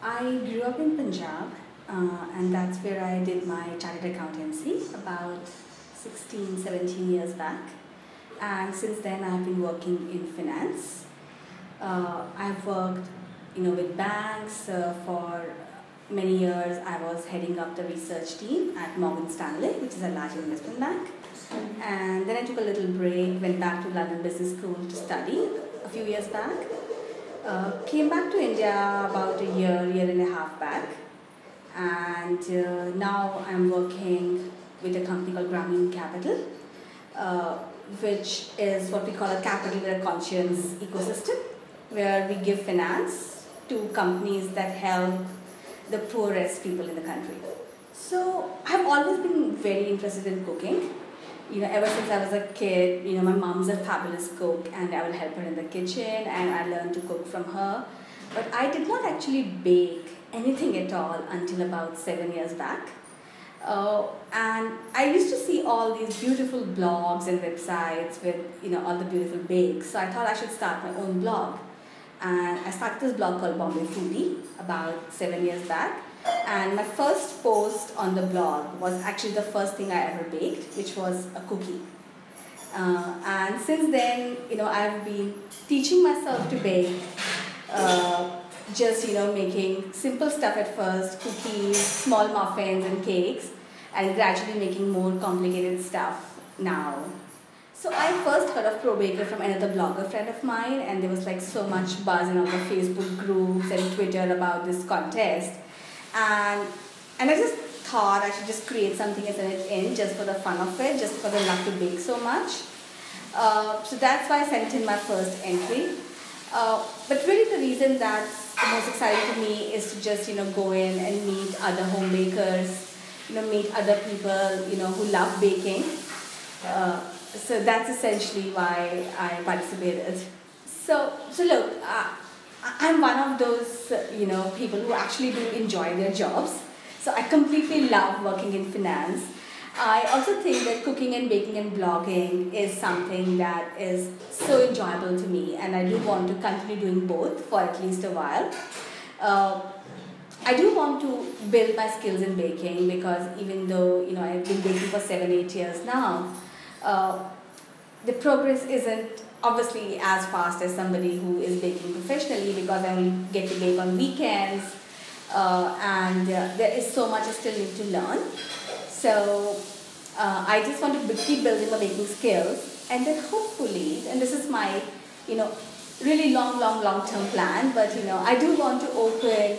I grew up in Punjab, and that's where I did my chartered accountancy about 16, 17 years back. And since then, I've been working in finance. I've worked, with banks for many years. I was heading up the research team at Morgan Stanley, which is a large investment bank. And then I took a little break, went back to London Business School to study a few years back. Came back to India about a year and a half back, and now I'm working with a company called Grameen Capital, which is what we call a capital with a conscience ecosystem, where we give finance to companies that help the poorest people in the country. So I've always been very interested in cooking. Ever since I was a kid, my mom's a fabulous cook and I will help her in the kitchen and I learned to cook from her. But I did not actually bake anything at all until about 7 years back. And I used to see all these beautiful blogs and websites with, all the beautiful bakes. So I thought I should start my own blog. And I started this blog called Bombay Foodie about 7 years back. And my first post on the blog was actually the first thing I ever baked, which was a cookie. And since then, I've been teaching myself to bake, just, making simple stuff at first, cookies, small muffins and cakes, and gradually making more complicated stuff now. So I first heard of ProBaker from another blogger friend of mine, and there was like so much buzz in all the Facebook groups and Twitter about this contest. And I just thought I should just create something and send it in just for the fun of it, just for the love to bake so much. So that's why I sent in my first entry. But really the reason that's the most exciting to me is to just, go in and meet other home bakers, meet other people, who love baking. So that's essentially why I participated. So look, I'm one of those, people who actually do enjoy their jobs. So I completely love working in finance. I also think that cooking and baking and blogging is something that is so enjoyable to me, and I do want to continue doing both for at least a while. I do want to build my skills in baking because even though, I've been baking for 7-8 years now, the progress isn't obviously as fast as somebody who is baking professionally, because I only get to bake on weekends, and there is so much I still need to learn. So I just want to keep building my baking skills, and then hopefully, and this is my really long-term plan, but I do want to open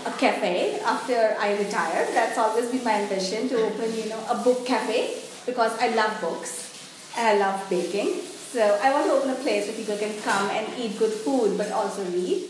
a cafe after I retire. That's always been my ambition, to open a book cafe, because I love books and I love baking. So I want to open a place where people can come and eat good food but also read.